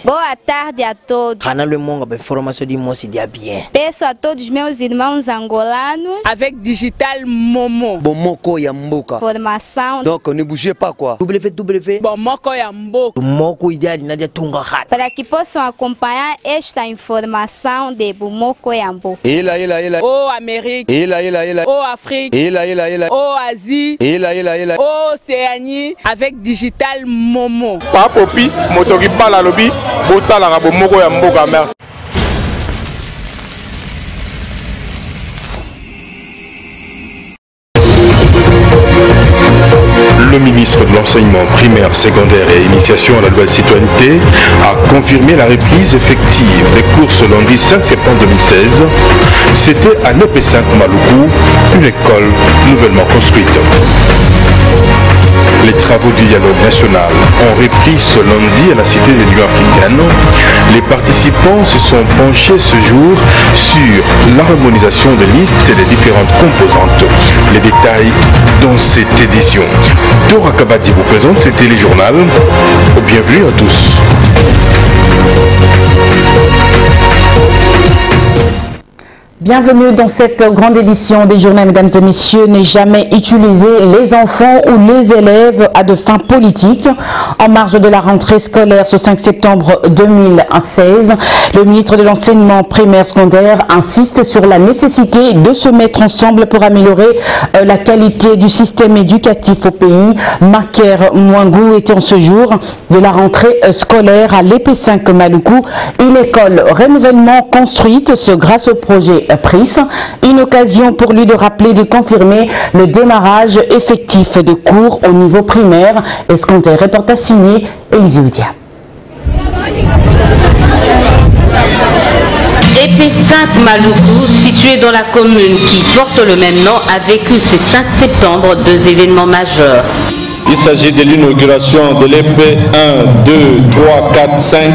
Boa tarde a todos. Peço a todos meus irmãos angolanos. Avec Digital Momo. Bomoko ya mboka. Formação. Donc ne bougez pas quoi. Bomoko ya mboka. Para que possam acompanhar esta informação de Bomoko ya mboka. Oh Amérique. Oh Afrique. Oh Asie. Oh Océanie. Avec Digital Momo. Papopi, motoki pala lobi, botala ka Bomoko ya mboka, merci. Le ministre de l'Enseignement primaire, secondaire et initiation à la loi de citoyenneté a confirmé la reprise effective des cours ce lundi 5 septembre 2016. C'était à EP5 Maluku, une école nouvellement construite. Les travaux du dialogue national ont repris ce lundi à la Cité de l'Union africaine. Les participants se sont penchés ce jour sur l'harmonisation des listes et des différentes composantes. Les détails dans cette édition. Dora Kabadi vous présente ce téléjournal. Bienvenue à tous. Bienvenue dans cette grande édition des journaux, mesdames et messieurs. Ne jamais utiliser les enfants ou les élèves à de fins politiques. En marge de la rentrée scolaire ce 5 septembre 2016, le ministre de l'Enseignement primaire secondaire insiste sur la nécessité de se mettre ensemble pour améliorer la qualité du système éducatif au pays. Maker Mwangou était en ce jour de la rentrée scolaire à l'EP5 Maluku, une école renouvellement construite grâce au projet PRIS, une occasion pour lui de rappeler et de confirmer le démarrage effectif de cours au niveau primaire. Escompté, reportage signé Élisée Oudia. EP5 Maluku, situé dans la commune qui porte le même nom, a vécu ce 5 septembre deux événements majeurs. Il s'agit de l'inauguration de l'EP 1, 2, 3, 4, 5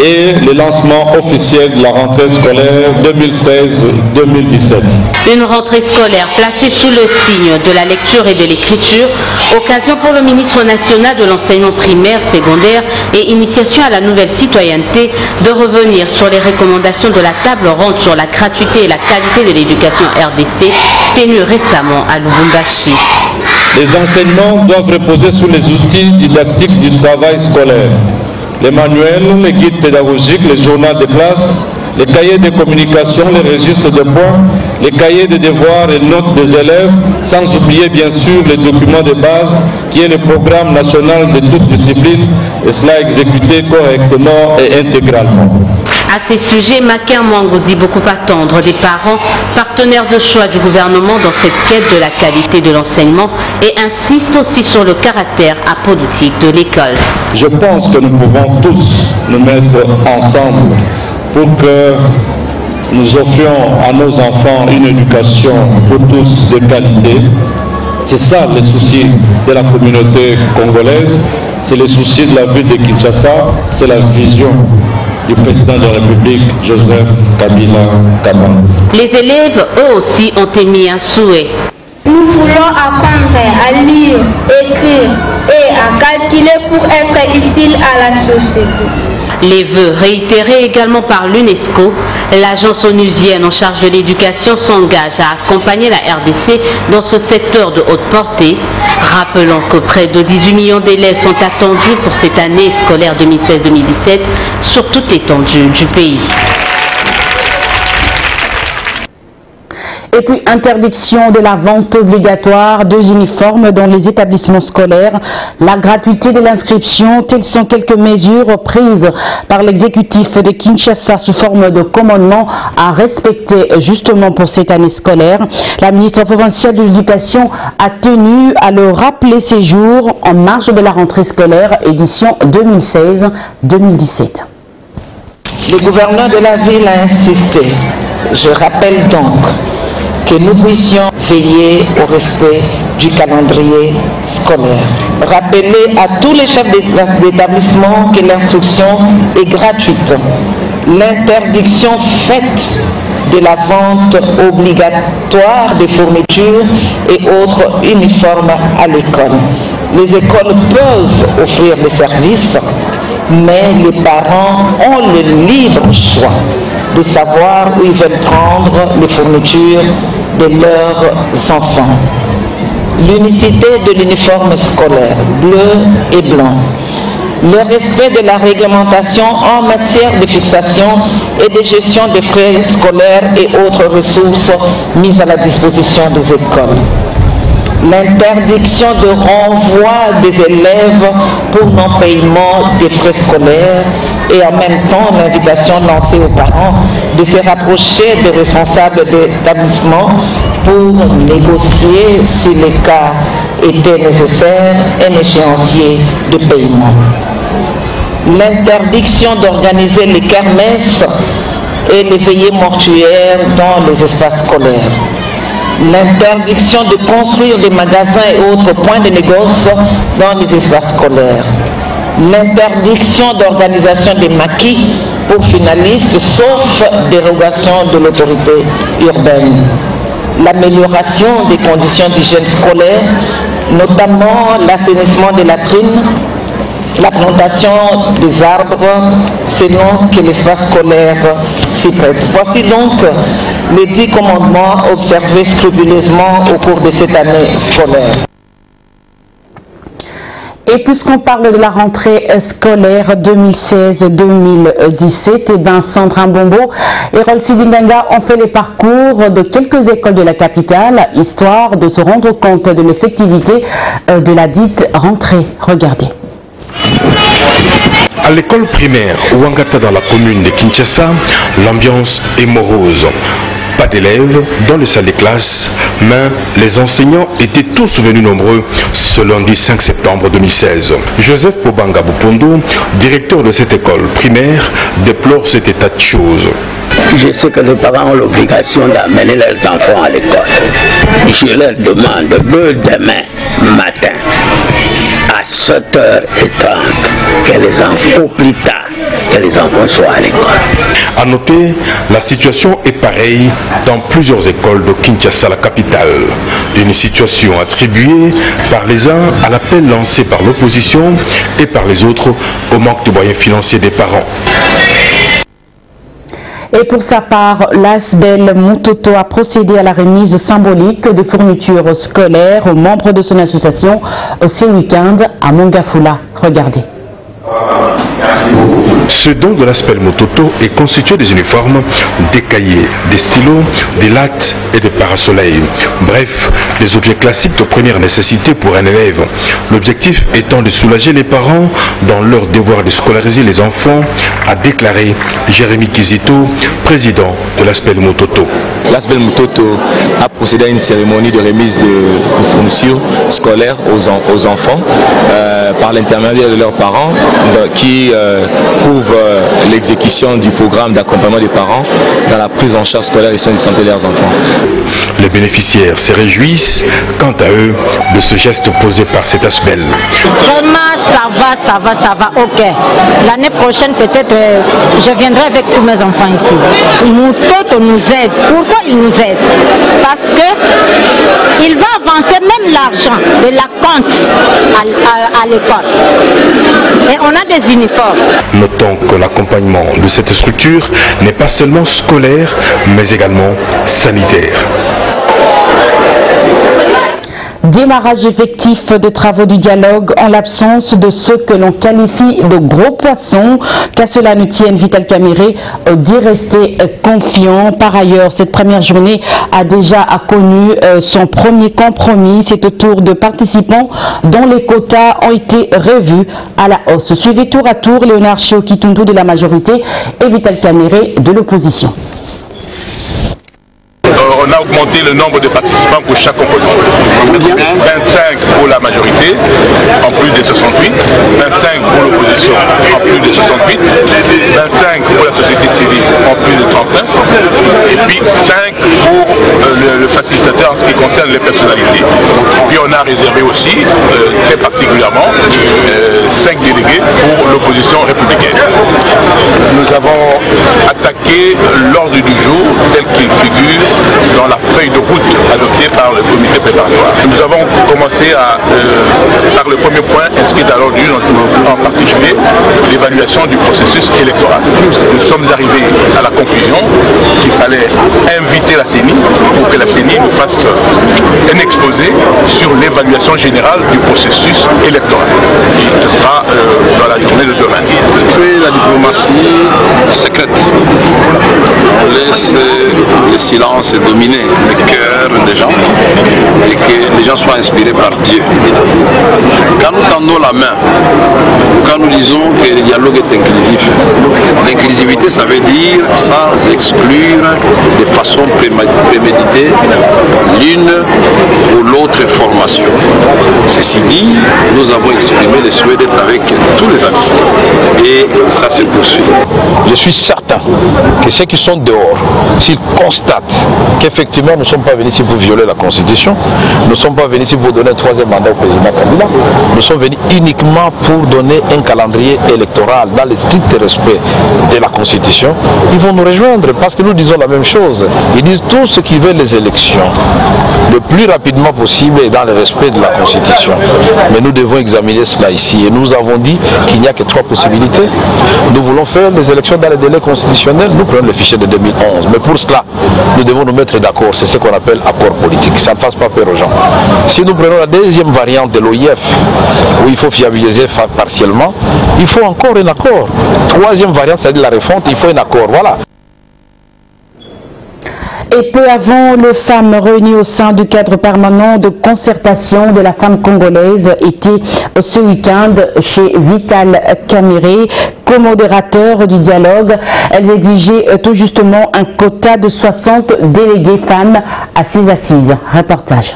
et le lancement officiel de la rentrée scolaire 2016-2017. Une rentrée scolaire placée sous le signe de la lecture et de l'écriture, occasion pour le ministre national de l'enseignement primaire, secondaire et initiation à la nouvelle citoyenneté de revenir sur les recommandations de la table ronde sur la gratuité et la qualité de l'éducation RDC tenue récemment à Lubumbashi. Les enseignements doivent reposer sur les outils didactiques du travail scolaire. Les manuels, les guides pédagogiques, les journaux de classe, les cahiers de communication, les registres de points, les cahiers de devoirs et notes des élèves, sans oublier bien sûr les documents de base qui est le programme national de toute discipline, et cela exécuté correctement et intégralement. À ces sujets, Maker Mwangou dit beaucoup attendre des parents, partenaires de choix du gouvernement dans cette quête de la qualité de l'enseignement, et insiste aussi sur le caractère apolitique de l'école. Je pense que nous pouvons tous nous mettre ensemble pour que nous offrions à nos enfants une éducation pour tous de qualité. C'est ça le souci de la communauté congolaise, c'est le souci de la ville de Kinshasa, c'est la vision du président de la République, Joseph Kabila Kabange. Les élèves, eux aussi, ont émis un souhait. Nous voulons apprendre à lire, écrire et à calculer pour être utile à la société. Les vœux réitérés également par l'UNESCO, l'agence onusienne en charge de l'éducation s'engage à accompagner la RDC dans ce secteur de haute portée, rappelant que près de 18 millions d'élèves sont attendus pour cette année scolaire 2016-2017 sur toute l'étendue du pays. Et puis interdiction de la vente obligatoire de uniformes dans les établissements scolaires, la gratuité de l'inscription, telles sont quelques mesures prises par l'exécutif de Kinshasa sous forme de commandement à respecter justement pour cette année scolaire. La ministre provinciale de l'Éducation a tenu à le rappeler ces jours en marge de la rentrée scolaire édition 2016-2017. Le gouverneur de la ville a insisté. Je rappelle donc que nous puissions veiller au respect du calendrier scolaire. Rappeler à tous les chefs d'établissement que l'instruction est gratuite. L'interdiction faite de la vente obligatoire de fournitures et autres uniformes à l'école. Les écoles peuvent offrir des services, mais les parents ont le libre choix de savoir où ils veulent prendre les fournitures de leurs enfants. L'unicité de l'uniforme scolaire, bleu et blanc, le respect de la réglementation en matière de fixation et de gestion des frais scolaires et autres ressources mises à la disposition des écoles. L'interdiction de renvoi des élèves pour non-paiement des frais scolaires et en même temps l'invitation lancée aux parents de se rapprocher des responsables d'établissement pour négocier, si le cas était nécessaire, un échéancier de paiement. L'interdiction d'organiser les kermesses et les veillées mortuaires dans les espaces scolaires. L'interdiction de construire des magasins et autres points de négoce dans les espaces scolaires. L'interdiction d'organisation des maquis pour finalistes, sauf dérogation de l'autorité urbaine. L'amélioration des conditions d'hygiène scolaire, notamment l'assainissement des latrines, la plantation des arbres selon que l'espace scolaire s'y prête. Voici donc les 10 commandements observés scrupuleusement au cours de cette année scolaire. Et puisqu'on parle de la rentrée scolaire 2016-2017, Sandra Mbombo et Rolsi Dinganga ont fait les parcours de quelques écoles de la capitale, histoire de se rendre compte de l'effectivité de la dite rentrée. Regardez. À l'école primaire Ouangata dans la commune de Kinshasa, l'ambiance est morose. Pas d'élèves dans les salles de classe, mais les enseignants étaient tous venus nombreux ce lundi 5 septembre 2016. Joseph Pobanga Bupondo, directeur de cette école primaire, déplore cet état de choses. Je sais que les parents ont l'obligation d'amener leurs enfants à l'école. Je leur demande demain matin à 7h30 que les enfants, au plus tard, que les enfants soient à l'école. A noter, la situation est pareille dans plusieurs écoles de Kinshasa, la capitale. Une situation attribuée par les uns à l'appel lancé par l'opposition et par les autres au manque de moyens financiers des parents. Et pour sa part, l'ASBEL Mutoto a procédé à la remise symbolique de fournitures scolaires aux membres de son association ce week-end à Mongafula. Regardez. Ce don de l'ASBEL Mutoto est constitué des uniformes, des cahiers, des stylos, des lattes et des parasoleils. Bref, des objets classiques de première nécessité pour un élève. L'objectif étant de soulager les parents dans leur devoir de scolariser les enfants, a déclaré Jérémy Kizito, président de l'ASBEL Mutoto. L'ASBEL Mutoto a procédé à une cérémonie de remise de fournitures scolaires aux enfants par l'intermédiaire de leurs parents qui couvrent l'exécution du programme d'accompagnement des parents dans la prise en charge scolaire et soins de santé de leurs enfants. Les bénéficiaires se réjouissent quant à eux de ce geste posé par cet ASBEL. Vraiment ça va, ok. L'année prochaine peut-être je viendrai avec tous mes enfants ici. Mutoto nous aide. Pourquoi il nous aide? Parce que il va avancer même l'argent de la compte à l'école. Et on a des uniformes. Notons que l'accompagnement de cette structure n'est pas seulement scolaire, mais également sanitaire. Démarrage effectif de travaux du dialogue en l'absence de ceux que l'on qualifie de gros poissons. Qu'à cela ne tienne, Vital Kamerhe dit rester confiant. Par ailleurs, cette première journée a déjà connu son premier compromis. C'est au tour de participants dont les quotas ont été revus à la hausse. Suivez tour à tour Léonard Chiokitundu de la majorité et Vital Kamerhe de l'opposition. On a augmenté le nombre de participants pour chaque composant. 25 pour la majorité, en plus de 68, 25 pour l'opposition, en plus de 68, 25 pour la société civile, en plus de 39, et puis 5 pour le facilitateur en ce qui concerne les personnalités. Puis on a réservé aussi, très particulièrement, 5 délégués pour l'opposition républicaine. Nous avons attaqué l'ordre du jour tel qu'il figure dans la feuille de route adoptée par le comité préparatoire. Nous avons commencé par le premier point inscrit à l'ordre du jour, en particulier l'évaluation du processus électoral. Nous sommes arrivés à la conclusion qu'il fallait inviter la CENI pour que la CENI nous fasse un exposé sur l'évaluation générale du processus électoral. Et ce sera dans la journée de demain. La diplomatie secrète. On laisse le silence dominer le cœur des gens et que les gens soient inspirés par Dieu. Quand nous tendons la main, quand nous disons que le dialogue est inclusif, l'inclusivité ça veut dire sans exclure de façon préméditée l'une ou l'autre formation. Ceci dit, nous avons exprimé le souhait d'être avec tous les amis et ça se poursuit. Je suis certain que ceux qui sont dehors, s'ils constatent qu'effectivement nous ne sommes pas venus ici pour violer la Constitution, nous ne sommes pas venus ici pour donner un troisième mandat au président Kabila, nous sommes venus uniquement pour donner un calendrier électoral dans le strict respect de la Constitution, ils vont nous rejoindre parce que nous disons la même chose. Ils disent tous ceux qui veulent les élections le plus rapidement possible et dans le respect de la Constitution. Mais nous devons examiner cela ici et nous avons dit qu'il n'y a que 3 possibilités. Nous voulons faire les élections dans les délais constitutionnels, nous prenons le fichier de 2011. Mais pour cela, nous devons nous mettre d'accord, c'est ce qu'on appelle accord politique. Ça ne fasse pas peur aux gens. Si nous prenons la deuxième variante de l'OIF, où il faut fiabiliser partiellement, il faut encore un accord. Troisième variante, c'est-à-dire la refonte, il faut un accord. Voilà. Et peu avant, les femmes réunies au sein du cadre permanent de concertation de la femme congolaise étaient ce week-end chez Vital Kamerhe, co-modérateur du dialogue. Elles exigeaient tout justement un quota de 60 délégués femmes assises. Reportage.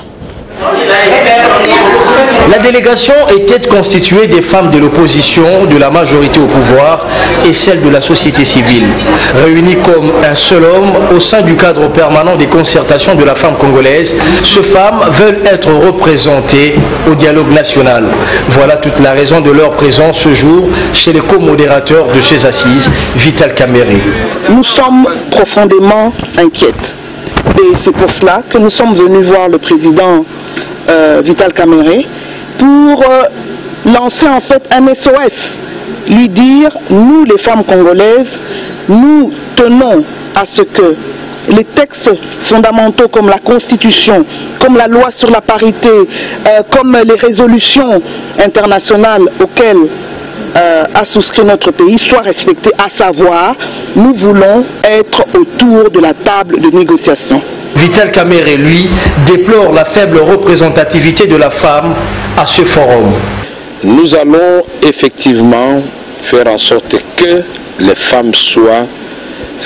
La délégation était constituée des femmes de l'opposition, de la majorité au pouvoir et celle de la société civile. Réunies comme un seul homme au sein du cadre permanent des concertations de la femme congolaise, ces femmes veulent être représentées au dialogue national. Voilà toute la raison de leur présence ce jour chez le co-modérateur de ces assises, Vital Kamerhe. Nous sommes profondément inquiètes et c'est pour cela que nous sommes venus voir le président Vital Kamerhe pour lancer en fait un SOS, lui dire, nous les femmes congolaises, nous tenons à ce que les textes fondamentaux comme la Constitution, comme la loi sur la parité, comme les résolutions internationales auxquelles a souscrit notre pays soient respectés, à savoir, nous voulons être autour de la table de négociation. Vital Kamerhe, lui, déplore la faible représentativité de la femme à ce forum. Nous allons effectivement faire en sorte que les femmes soient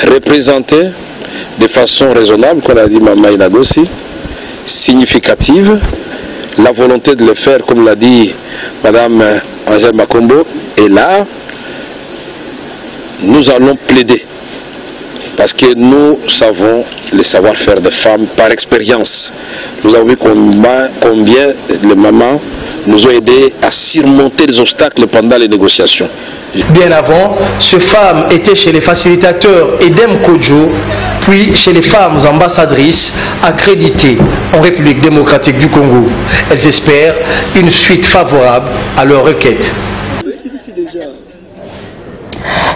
représentées de façon raisonnable, comme l'a dit Mama Inagossi, significative. La volonté de le faire, comme l'a dit Madame Angèle Makombo, est là. Nous allons plaider. Parce que nous savons le savoir-faire des femmes par expérience. Nous avons vu combien les mamans nous ont aidés à surmonter les obstacles pendant les négociations. Bien avant, ces femmes étaient chez les facilitateurs Edem Kodjo, puis chez les femmes ambassadrices accréditées en République démocratique du Congo. Elles espèrent une suite favorable à leur requête.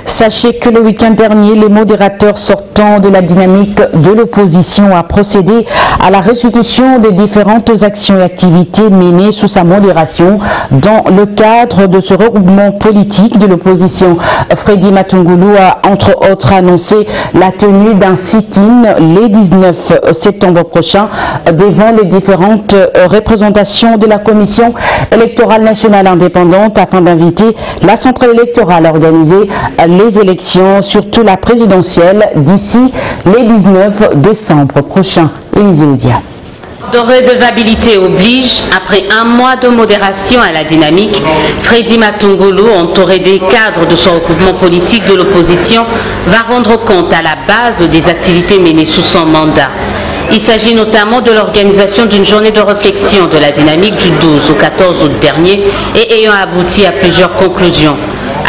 Sachez que le week-end dernier, les modérateurs sortant de la dynamique de l'opposition ont procédé à la restitution des différentes actions et activités menées sous sa modération dans le cadre de ce regroupement politique de l'opposition. Freddy Matungulu a entre autres annoncé la tenue d'un sit-in les 19 septembre prochain devant les différentes représentations de la Commission électorale nationale indépendante afin d'inviter la centrale électorale à organiser les élections, surtout la présidentielle, d'ici les 19 décembre prochain. Élisée Odia. De redevabilité oblige, après un mois de modération à la dynamique, Freddy Matungulu, entouré des cadres de son regroupement politique de l'opposition, va rendre compte à la base des activités menées sous son mandat. Il s'agit notamment de l'organisation d'une journée de réflexion de la dynamique du 12 au 14 août dernier et ayant abouti à plusieurs conclusions.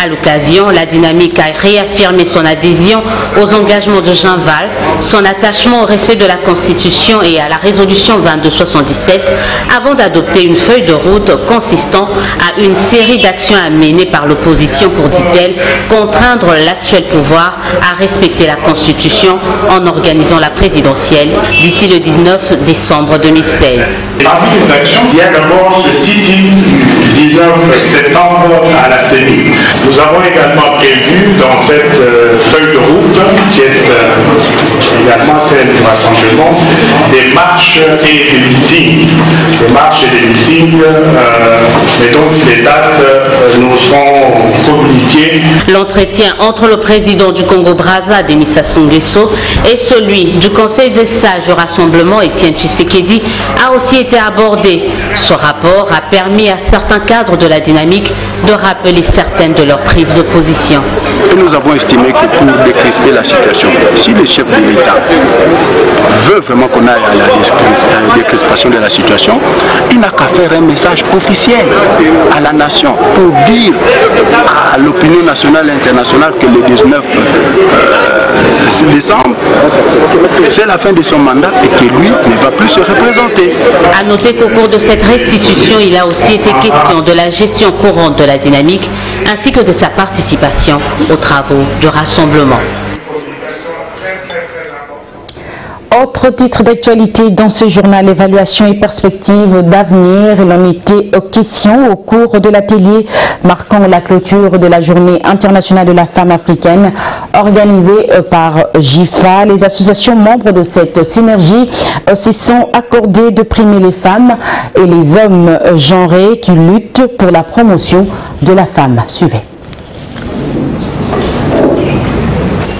À l'occasion, la dynamique a réaffirmé son adhésion aux engagements de Jean Val, son attachement au respect de la Constitution et à la résolution 2277 avant d'adopter une feuille de route consistant à une série d'actions à mener par l'opposition pour, dit-elle, contraindre l'actuel pouvoir à respecter la Constitution en organisant la présidentielle d'ici le 19 décembre 2016. Parmi les actions, il y a d'abord ce sitting du 19 septembre à la CENI. Nous avons également prévu dans cette feuille de route, qui est également celle du rassemblement, des marches et des meetings. Des marches et des meetings, et donc les dates nous seront communiquées. L'entretien entre le président du Congo-Brazza, Denis Sassou Nguesso, et celui du Conseil des sages du rassemblement, Étienne Tshisekedi, a aussi été abordé. Ce rapport a permis à certains cadres de la dynamique de rappeler certaines de leurs prises de position. Et nous avons estimé que pour décrisper la situation, si le chef de l'État veut vraiment qu'on aille à la décrispation de la situation, il n'a qu'à faire un message officiel à la nation pour dire à l'opinion nationale et internationale que le 19 décembre, c'est la fin de son mandat et que lui ne va plus se représenter. A noter qu'au cours de cette restitution, il a aussi été question de la gestion courante de la dynamique ainsi que de sa participation aux travaux du rassemblement. Autre titre d'actualité dans ce journal, évaluation et perspectives d'avenir. Il en était question au cours de l'atelier marquant la clôture de la journée internationale de la femme africaine organisée par JIFA. Les associations membres de cette synergie se sont accordées de primer les femmes et les hommes genrés qui luttent pour la promotion de la femme. Suivez.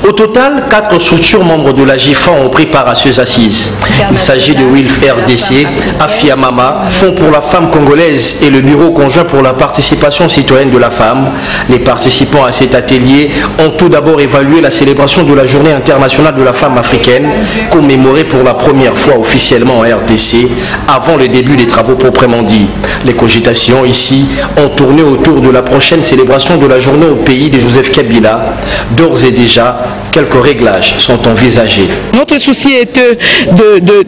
Au total, 4 structures membres de la JIFA ont pris part à ces assises. Il s'agit de WILF RDC, Afiamama, Fonds pour la femme congolaise et le Bureau conjoint pour la participation citoyenne de la femme. Les participants à cet atelier ont tout d'abord évalué la célébration de la Journée internationale de la femme africaine, commémorée pour la première fois officiellement en RDC, avant le début des travaux proprement dits. Les cogitations ici ont tourné autour de la prochaine célébration de la journée au pays de Joseph Kabila. D'ores et déjà, quelques réglages sont envisagés. Notre souci est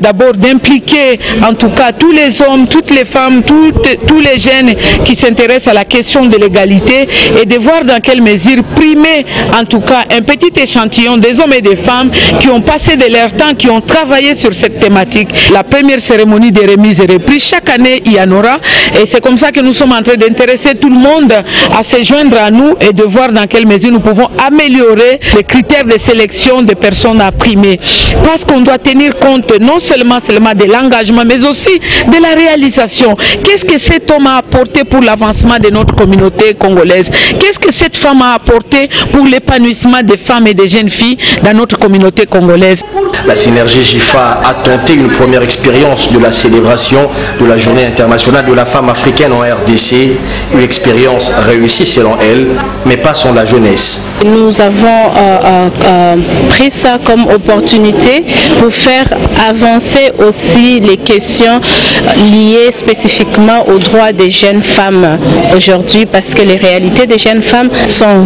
d'abord d'impliquer en tout cas tous les hommes, toutes les femmes, tous les jeunes qui s'intéressent à la question de l'égalité et de voir dans quelle mesure primer en tout cas un petit échantillon des hommes et des femmes qui ont passé de leur temps, qui ont travaillé sur cette thématique. La première cérémonie des remises et reprises, chaque année il y en aura et c'est comme ça que nous sommes en train d'intéresser tout le monde à se joindre à nous et de voir dans quelle mesure nous pouvons améliorer les critères de sélection des personnes à primer. Parce qu'on doit tenir compte non seulement de l'engagement, mais aussi de la réalisation. Qu'est-ce que cet homme a apporté pour l'avancement de notre communauté congolaise? Qu'est-ce que cette femme a apporté pour l'épanouissement des femmes et des jeunes filles dans notre communauté congolaise? La synergie JIFA a tenté une première expérience de la célébration de la Journée internationale de la femme africaine en RDC. Une expérience réussie selon elle, mais pas sans la jeunesse. Nous avons pris ça comme opportunité pour faire avancer aussi les questions liées spécifiquement aux droits des jeunes femmes aujourd'hui, parce que les réalités des jeunes femmes sont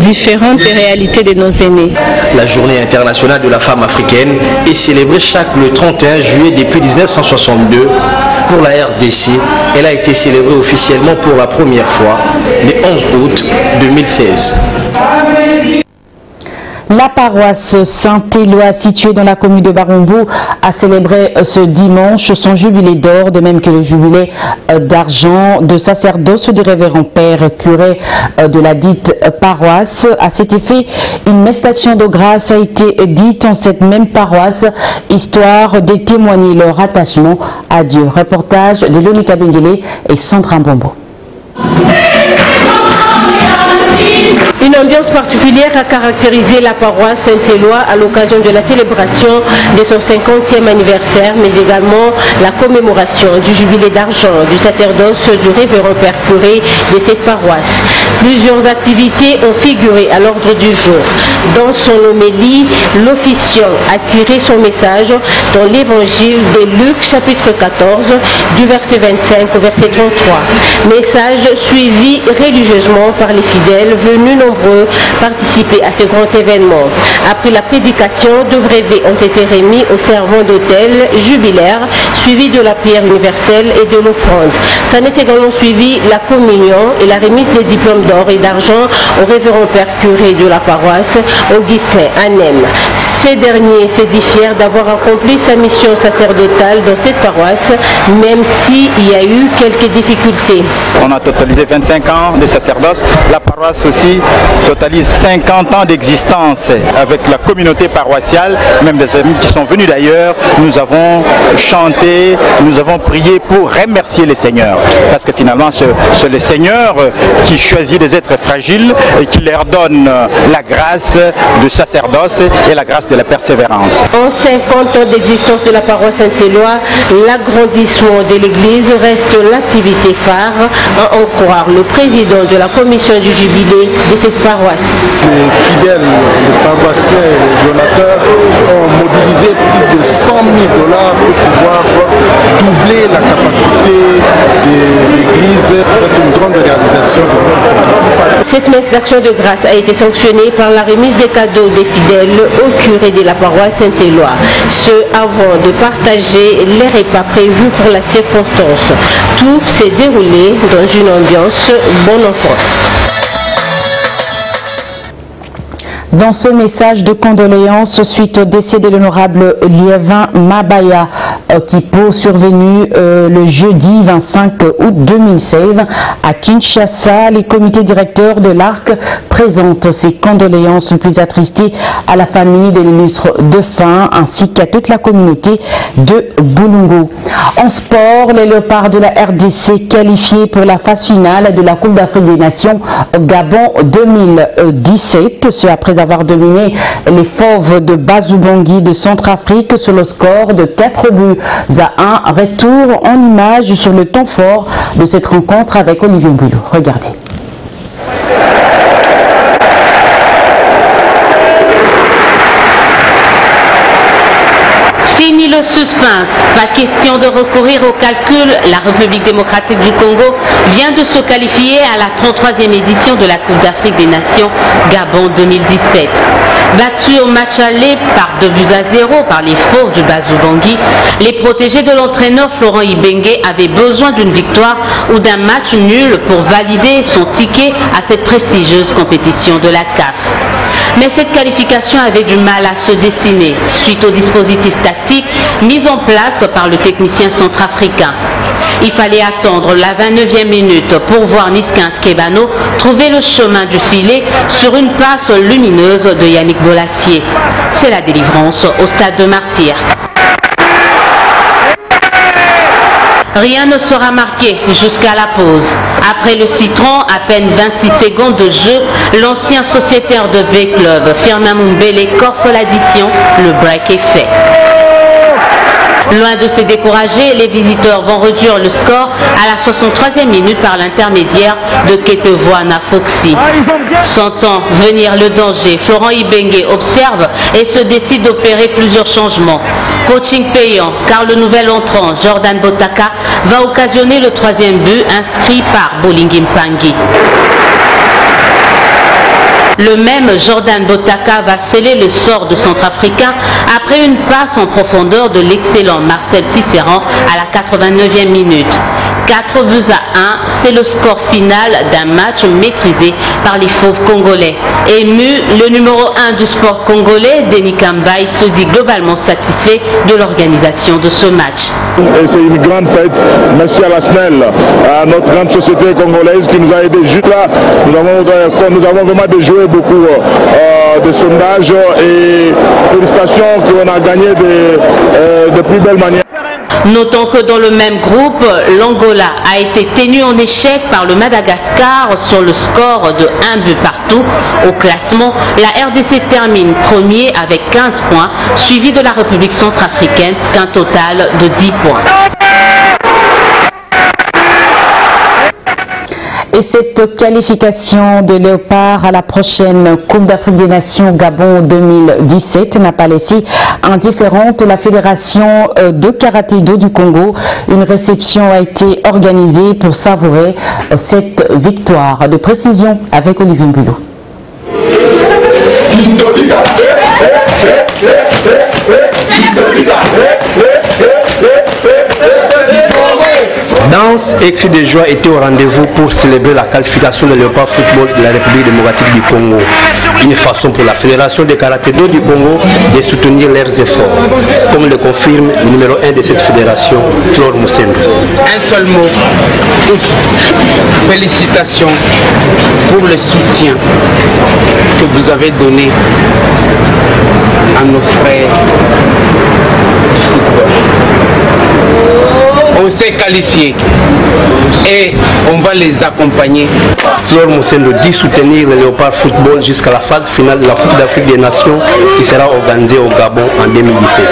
différentes des réalités de nos aînés. La Journée internationale de la femme africaine est célébrée le 31 juillet depuis 1962. Pour la RDC, elle a été célébrée officiellement pour la première fois le 11 août 2016. La paroisse Saint-Éloi, située dans la commune de Barumbu, a célébré ce dimanche son jubilé d'or, de même que le jubilé d'argent de sacerdoce du révérend père curé de la dite paroisse. À cet effet, une messe d'action de grâce a été dite en cette même paroisse, histoire de témoigner leur attachement à Dieu. Reportage de Lonika Bengele et Sandra Mbombo. Une ambiance particulière a caractérisé la paroisse Saint-Éloi à l'occasion de la célébration de son 50e anniversaire, mais également la commémoration du jubilé d'argent du sacerdoce du révérend père curé de cette paroisse. Plusieurs activités ont figuré à l'ordre du jour. Dans son homélie, l'officiant a tiré son message dans l'évangile de Luc chapitre 14 du verset 25 au verset 33. Message suivi religieusement par les fidèles venus nombreux participer à ce grand événement. Après la prédication, deux brevets ont été remis au servant d'autel jubilaire, suivi de la prière universelle et de l'offrande. S'en est également suivi la communion et la remise des diplômes d'or et d'argent au révérend père curé de la paroisse, Augustin Anem. Ces derniers se disent fiers d'avoir accompli sa mission sacerdotale dans cette paroisse, même s'il y a eu quelques difficultés. On a totalisé 25 ans de sacerdoce. La paroisse aussi totalise 50 ans d'existence avec la communauté paroissiale, même des amis qui sont venus d'ailleurs. Nous avons chanté, nous avons prié pour remercier les seigneurs. Parce que finalement, c'est le Seigneur qui choisit des êtres fragiles et qui leur donne la grâce du sacerdoce et la grâce de la persévérance. En 50 ans d'existence de la paroisse Saint-Éloi, l'agrandissement de l'église reste l'activité phare, à en croire le président de la commission du jubilé de cette paroisse. Les fidèles, les paroissiens et les donateurs ont mobilisé plus de 100 000 $ pour pouvoir doubler la capacité de l'église. C'est une grande réalisation. Cette messe d'action de grâce a été sanctionnée par la remise des cadeaux des fidèles au curé de la paroisse Saint-Éloi, ce avant de partager les repas prévus pour la circonstance. Tout s'est déroulé dans une ambiance bon enfant. Dans ce message de condoléances suite au décès de l'honorable Liévin Mabaya, Kipo, survenu le jeudi 25 août 2016 à Kinshasa, les comités directeurs de l'ARC présentent ses condoléances les plus attristées à la famille de l'illustre défunt ainsi qu'à toute la communauté de Boulungu. En sport, les léopards de la RDC qualifiés pour la phase finale de la Coupe d'Afrique des Nations Gabon 2017, ce après avoir dominé les fauves de Bazubangui de Centrafrique sur le score de 4 buts à 1. Retour en image sur le temps fort de cette rencontre avec Olivier Boulou. Regardez. Fini le suspense, pas question de recourir au calcul. La République démocratique du Congo vient de se qualifier à la 33e édition de la Coupe d'Afrique des Nations Gabon 2017. Battus au match aller par 2-0 par les fauves du Bazubangui, les protégés de l'entraîneur Florent Ibenge avaient besoin d'une victoire ou d'un match nul pour valider son ticket à cette prestigieuse compétition de la CAF. Mais cette qualification avait du mal à se dessiner suite au dispositif tactique mis en place par le technicien centrafricain. Il fallait attendre la 29e minute pour voir Niskins Kebano trouver le chemin du filet sur une passe lumineuse de Yannick Bolassier. C'est la délivrance au stade de Martyr. Rien ne sera marqué jusqu'à la pause. Après le citron, à peine 26 secondes de jeu, l'ancien sociétaire de V-Club, Firmin Mumbele, corse l'addition, le break est fait. Loin de se décourager, les visiteurs vont réduire le score à la 63e minute par l'intermédiaire de Ketevoana Foxy. Sentant venir le danger, Florent Ibenge observe et se décide d'opérer plusieurs changements. Coaching payant, car le nouvel entrant, Jordan Botaka, va occasionner le 3e but inscrit par Bolingi Mpangi. Le même Jordan Botaka va sceller le sort de Centrafricain après une passe en profondeur de l'excellent Marcel Tisserand à la 89e minute. 4 buts à 1, c'est le score final d'un match maîtrisé par les fauves congolais. Ému, le numéro 1 du sport congolais, Denis Kambaï, se dit globalement satisfait de l'organisation de ce match. C'est une grande fête. Merci à la SNEL, à notre grande société congolaise qui nous a aidés juste là. Nous avons vraiment déjoué beaucoup de sondages et félicitations qu'on a gagné de plus belle manière. Notons que dans le même groupe, l'Angola a été tenu en échec par le Madagascar sur le score de 1 but partout. Au classement, la RDC termine premier avec 15 points, suivi de la République centrafricaine d'un total de 10 points. Et cette qualification de Léopard à la prochaine Coupe d'Afrique des Nations Gabon 2017 n'a pas laissé indifférente la Fédération de Karaté-Do du Congo. Une réception a été organisée pour savourer cette victoire. De précision avec Olivier Mbulou. Danse et cris de joie étaient au rendez-vous pour célébrer la qualification de Léopard Football de la République démocratique du Congo. Une façon pour la Fédération de Karaté-Do du Congo de soutenir leurs efforts, comme le confirme le numéro 1 de cette fédération, Flore Moussendo. Un seul mot, félicitations pour le soutien que vous avez donné à nos frères du football. On s'est qualifié et on va les accompagner. Flore Moussendo dit soutenir le Léopard Football jusqu'à la phase finale de la Coupe d'Afrique des Nations qui sera organisée au Gabon en 2017.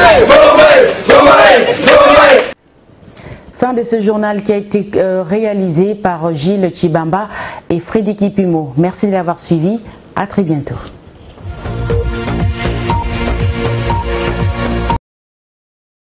Fin de ce journal qui a été réalisé par Gilles Chibamba et Frédéric Pumo. Merci de l'avoir suivi. À très bientôt.